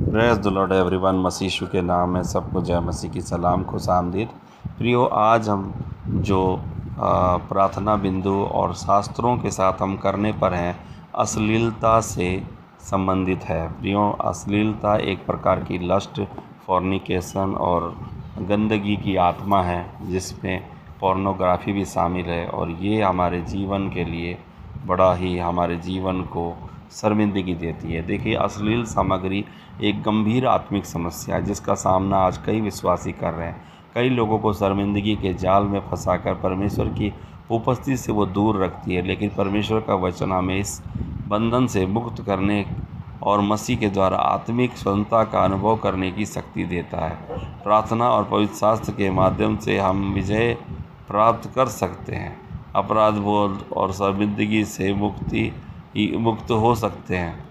Praise the Lord everyone. मसीह यीशु के नाम में सबको जय मसीह की सलाम, खुशामदीद। प्रियो, आज हम जो प्रार्थना बिंदु और शास्त्रों के साथ हम करने पर हैं, अश्लीलता से संबंधित है। प्रियो, अश्लीलता एक प्रकार की लस्ट, फॉर्निकेशन और गंदगी की आत्मा है, जिसमें पोर्नोग्राफी भी शामिल है, और ये हमारे जीवन के लिए बड़ा ही हमारे जीवन को शर्मिंदगी देती है। देखिए, अश्लील सामग्री एक गंभीर आत्मिक समस्या है, जिसका सामना आज कई विश्वासी कर रहे हैं। कई लोगों को शर्मिंदगी के जाल में फंसाकर परमेश्वर की उपस्थिति से वो दूर रखती है, लेकिन परमेश्वर का वचन हमें इस बंधन से मुक्त करने और मसीह के द्वारा आत्मिक स्वतंत्रता का अनुभव करने की शक्ति देता है। प्रार्थना और पवित्र शास्त्र के माध्यम से हम विजय प्राप्त कर सकते हैं, अपराध बोध और शर्मिंदगी से मुक्त हो सकते हैं,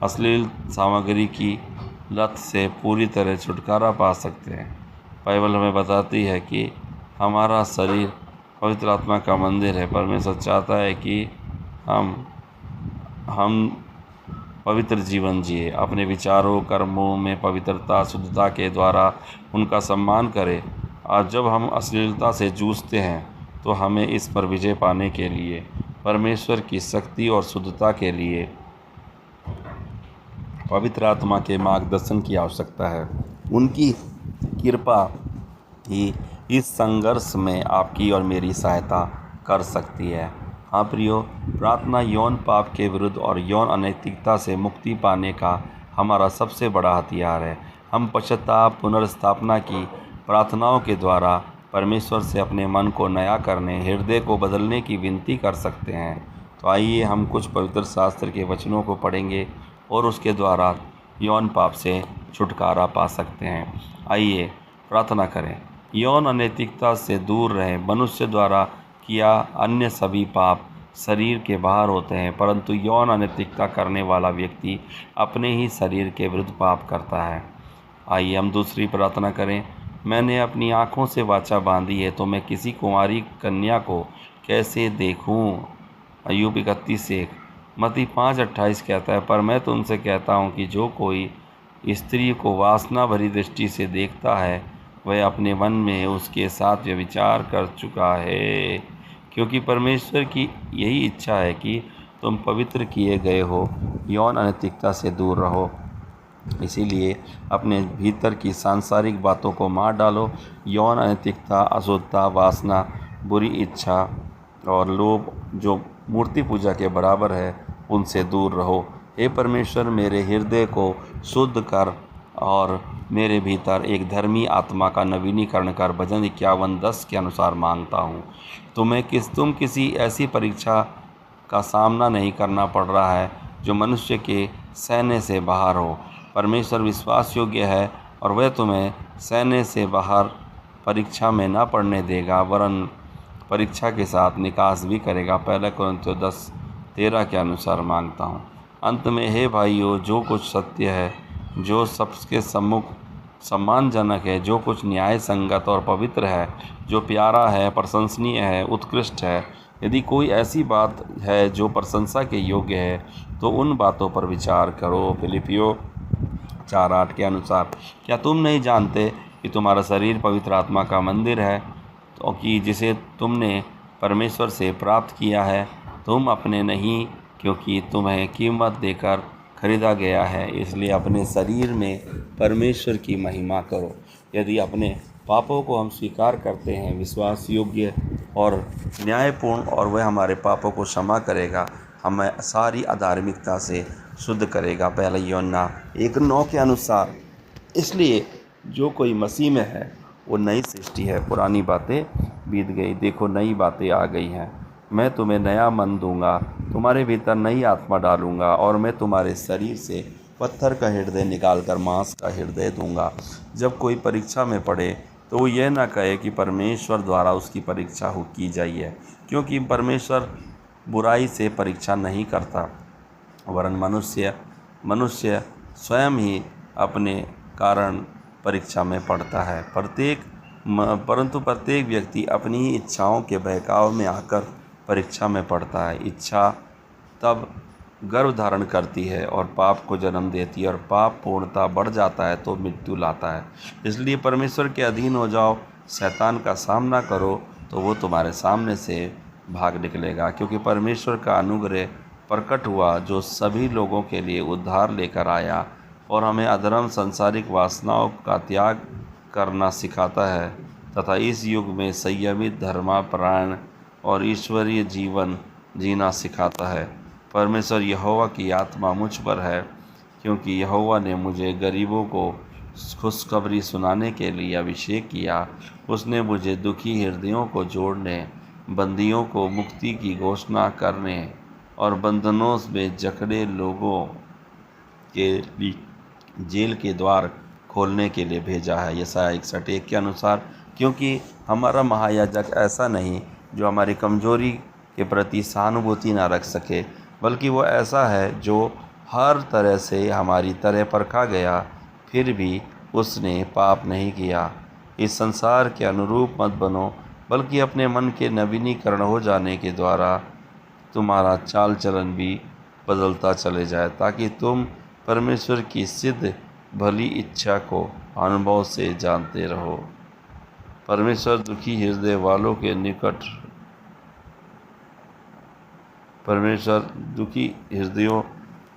अश्लील सामग्री की लत से पूरी तरह छुटकारा पा सकते हैं। बाइबल हमें बताती है कि हमारा शरीर पवित्र आत्मा का मंदिर है। परमेश्वर चाहता है कि हम पवित्र जीवन जिए, अपने विचारों कर्मों में पवित्रता शुद्धता के द्वारा उनका सम्मान करें। और जब हम अश्लीलता से जूझते हैं तो हमें इस पर विजय पाने के लिए परमेश्वर की शक्ति और शुद्धता के लिए पवित्र आत्मा के मार्गदर्शन की आवश्यकता है। उनकी कृपा ही इस संघर्ष में आपकी और मेरी सहायता कर सकती है। हाँ प्रियो, प्रार्थना यौन पाप के विरुद्ध और यौन अनैतिकता से मुक्ति पाने का हमारा सबसे बड़ा हथियार है। हम पश्चाताप, पुनर्स्थापना की प्रार्थनाओं के द्वारा परमेश्वर से अपने मन को नया करने, हृदय को बदलने की विनती कर सकते हैं। तो आइए हम कुछ पवित्र शास्त्र के वचनों को पढ़ेंगे और उसके द्वारा यौन पाप से छुटकारा पा सकते हैं। आइए प्रार्थना करें। यौन अनैतिकता से दूर रहें। मनुष्य द्वारा किया अन्य सभी पाप शरीर के बाहर होते हैं, परंतु यौन अनैतिकता करने वाला व्यक्ति अपने ही शरीर के विरुद्ध पाप करता है। आइए हम दूसरी प्रार्थना करें। मैंने अपनी आँखों से वाचा बांधी है, तो मैं किसी कुंवारी कन्या को कैसे देखूं? अय्यूब 31:1। मत्ती 5:28 कहता है, पर मैं तुमसे कहता हूँ कि जो कोई स्त्री को वासना भरी दृष्टि से देखता है, वह अपने मन में उसके साथ व्यभिचार कर चुका है। क्योंकि परमेश्वर की यही इच्छा है कि तुम पवित्र किए गए हो, यौन अनैतिकता से दूर रहो। इसीलिए अपने भीतर की सांसारिक बातों को मार डालो। यौन अनैतिकता, अशुद्धता, वासना, बुरी इच्छा और लोभ जो मूर्ति पूजा के बराबर है, उनसे दूर रहो। हे परमेश्वर, मेरे हृदय को शुद्ध कर और मेरे भीतर एक धर्मी आत्मा का नवीनीकरण कर। भजन 51:10 के अनुसार मांगता हूँ। तुम किसी ऐसी परीक्षा का सामना नहीं करना पड़ रहा है जो मनुष्य के सहने से बाहर हो। परमेश्वर विश्वास योग्य है और वह तुम्हें सहने से बाहर परीक्षा में न पड़ने देगा, वरन परीक्षा के साथ निकास भी करेगा। 1 कोरिन्थियों 10:13 के अनुसार मांगता हूँ। अंत में हे भाइयों, जो कुछ सत्य है, जो सबके सम्मुख सम्मानजनक है, जो कुछ न्याय संगत और पवित्र है, जो प्यारा है, प्रशंसनीय है, उत्कृष्ट है, यदि कोई ऐसी बात है जो प्रशंसा के योग्य है, तो उन बातों पर विचार करो। फिलिपियों 4:8 के अनुसार। क्या तुम नहीं जानते कि तुम्हारा शरीर पवित्र आत्मा का मंदिर है, तो कि जिसे तुमने परमेश्वर से प्राप्त किया है? तुम अपने नहीं, क्योंकि तुम्हें कीमत देकर खरीदा गया है। इसलिए अपने शरीर में परमेश्वर की महिमा करो। यदि अपने पापों को हम स्वीकार करते हैं, विश्वास योग्य और न्यायपूर्ण, और वह हमारे पापों को क्षमा करेगा, हमें सारी अधार्मिकता से शुद्ध करेगा। 1 यूहन्ना 1:9 के अनुसार। इसलिए जो कोई मसीह में है वो नई सृष्टि है, पुरानी बातें बीत गई, देखो नई बातें आ गई हैं। मैं तुम्हें नया मन दूंगा, तुम्हारे भीतर नई आत्मा डालूंगा, और मैं तुम्हारे शरीर से पत्थर का हृदय निकालकर मांस का हृदय दूंगा। जब कोई परीक्षा में पड़े तो वो यह ना कहे कि परमेश्वर द्वारा उसकी परीक्षा की जाई है, क्योंकि परमेश्वर बुराई से परीक्षा नहीं करता, वरन मनुष्य स्वयं ही अपने कारण परीक्षा में पड़ता है। परंतु प्रत्येक व्यक्ति अपनी ही इच्छाओं के बहकाव में आकर परीक्षा में पड़ता है। इच्छा तब गर्भ धारण करती है और पाप को जन्म देती है, और पाप पूर्णता बढ़ जाता है तो मृत्यु लाता है। इसलिए परमेश्वर के अधीन हो जाओ, शैतान का सामना करो, तो वो तुम्हारे सामने से भाग निकलेगा। क्योंकि परमेश्वर का अनुग्रह प्रकट हुआ जो सभी लोगों के लिए उद्धार लेकर आया और हमें अधर्म सांसारिक वासनाओं का त्याग करना सिखाता है तथा इस युग में संयमित, धर्मापरायण और ईश्वरीय जीवन जीना सिखाता है। परमेश्वर यहोवा की आत्मा मुझ पर है, क्योंकि यहोवा ने मुझे गरीबों को खुशखबरी सुनाने के लिए अभिषेक किया। उसने मुझे दुखी हृदयों को जोड़ने, बंदियों को मुक्ति की घोषणा करने और बंधनों में जकड़े लोगों के लिए जेल के द्वार खोलने के लिए भेजा है। यशायाह 61:1 के अनुसार। क्योंकि हमारा महायाजक ऐसा नहीं जो हमारी कमजोरी के प्रति सहानुभूति ना रख सके, बल्कि वो ऐसा है जो हर तरह से हमारी तरह परखा गया, फिर भी उसने पाप नहीं किया। इस संसार के अनुरूप मत बनो, बल्कि अपने मन के नवीनीकरण हो जाने के द्वारा तुम्हारा चाल चलन भी बदलता चले जाए, ताकि तुम परमेश्वर की सिद्ध भली इच्छा को अनुभव से जानते रहो। परमेश्वर दुखी हृदय वालों के निकट परमेश्वर दुखी हृदयों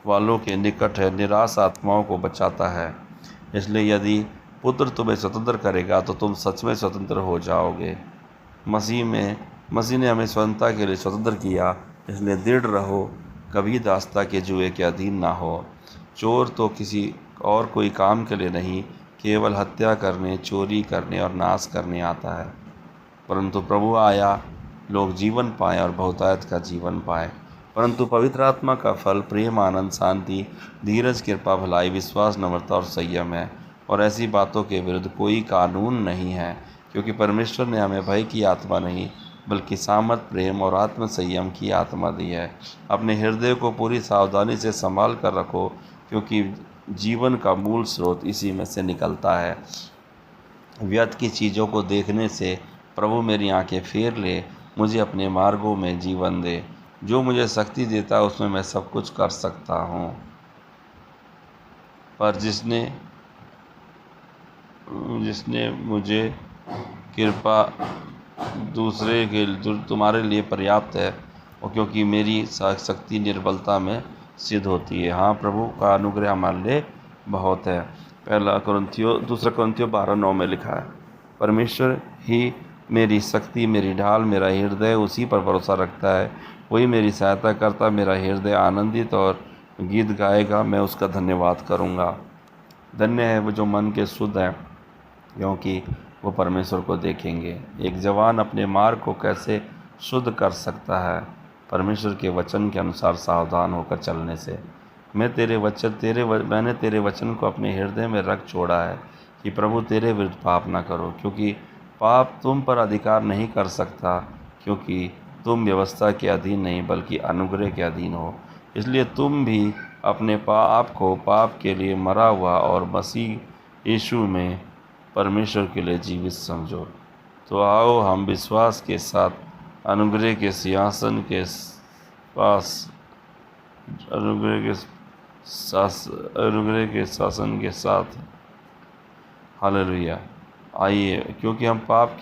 वालों के निकट है, निराश आत्माओं को बचाता है। इसलिए यदि पुत्र तुम्हें स्वतंत्र करेगा तो तुम सच में स्वतंत्र हो जाओगे। मसीह ने हमें स्वतंत्रता के लिए स्वतंत्र किया, इसलिए दृढ़ रहो, कभी दासता के जुए के अधीन ना हो। चोर तो किसी और कोई काम के लिए नहीं, केवल हत्या करने, चोरी करने और नाश करने आता है। परंतु प्रभु आया लोग जीवन पाएं और बहुतायत का जीवन पाएं। परंतु पवित्र आत्मा का फल प्रेम, आनंद, शांति, धीरज, कृपा, भलाई, विश्वास, नम्रता और संयम है। और ऐसी बातों के विरुद्ध कोई कानून नहीं है। क्योंकि परमेश्वर ने हमें भय की आत्मा नहीं, बल्कि सामर्थ, प्रेम और आत्म संयम की आत्मा दी है। अपने हृदय को पूरी सावधानी से संभाल कर रखो, क्योंकि जीवन का मूल स्रोत इसी में से निकलता है। व्यर्थ की चीज़ों को देखने से प्रभु मेरी आंखें फेर ले, मुझे अपने मार्गों में जीवन दे। जो मुझे शक्ति देता है उसमें मैं सब कुछ कर सकता हूँ। पर जिसने मुझे कृपा दूसरे के तुम्हारे लिए पर्याप्त है, और क्योंकि मेरी शक्ति निर्बलता में सिद्ध होती है। हाँ, प्रभु का अनुग्रह हमारे लिए बहुत है। दूसरा कुरिन्थियों 12:9 में लिखा है, परमेश्वर ही मेरी शक्ति, मेरी ढाल, मेरा हृदय उसी पर भरोसा रखता है, वही मेरी सहायता करता। मेरा हृदय आनंदित और गीत गाएगा, मैं उसका धन्यवाद करूँगा। धन्य है वो जो मन के शुद्ध हैं, क्योंकि वो परमेश्वर को देखेंगे। एक जवान अपने मार्ग को कैसे शुद्ध कर सकता है? परमेश्वर के वचन के अनुसार सावधान होकर चलने से। मैंने तेरे वचन को अपने हृदय में रख छोड़ा है कि प्रभु तेरे विरुद्ध पाप न करो। क्योंकि पाप तुम पर अधिकार नहीं कर सकता, क्योंकि तुम व्यवस्था के अधीन नहीं बल्कि अनुग्रह के अधीन हो। इसलिए तुम भी अपने आप को पाप के लिए मरा हुआ और मसीह यीशु में परमेश्वर के लिए जीवित समझो। तो आओ हम विश्वास के साथ अनुग्रह के सिंहासन के शासन के साथ हालेलुया आइए। क्योंकि हम पाप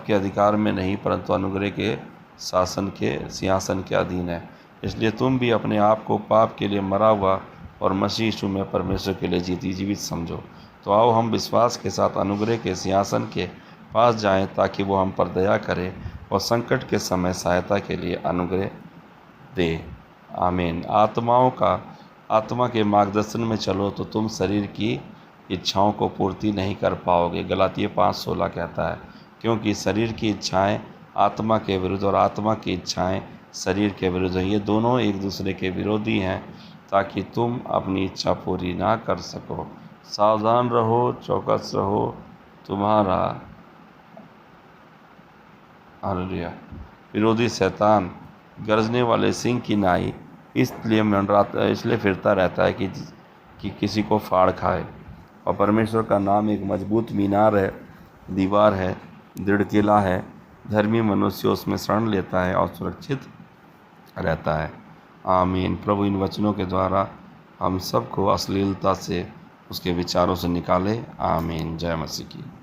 के अधिकार में नहीं, परंतु अनुग्रह के सिंहासन के अधीन है। इसलिए तुम भी अपने आप को पाप के लिए मरा हुआ और मसीह यीशु में परमेश्वर के लिए जीवित समझो। तो आओ हम विश्वास के साथ अनुग्रह के सिंहासन के पास जाएं, ताकि वो हम पर दया करे और संकट के समय सहायता के लिए अनुग्रह दे। आमीन। आत्मा के मार्गदर्शन में चलो तो तुम शरीर की इच्छाओं को पूर्ति नहीं कर पाओगे। गलातिया 5:16 कहता है, क्योंकि शरीर की इच्छाएं आत्मा के विरुद्ध और आत्मा की इच्छाएं शरीर के विरुद्ध हैं। ये दोनों एक दूसरे के विरोधी हैं, ताकि तुम अपनी इच्छा पूरी ना कर सको। सावधान रहो, चौकस रहो, तुम्हारा हालेलुया विरोधी शैतान गरजने वाले सिंह की नाई इसलिए फिरता रहता है कि किसी को फाड़ खाए। और परमेश्वर का नाम एक मजबूत मीनार है, दीवार है, दृढ़ किला है। धर्मी मनुष्य उसमें शरण लेता है और सुरक्षित रहता है। आमीन। प्रभु इन वचनों के द्वारा हम सबको अश्लीलता से, उसके विचारों से निकाले। आमीन। जय मसीह की।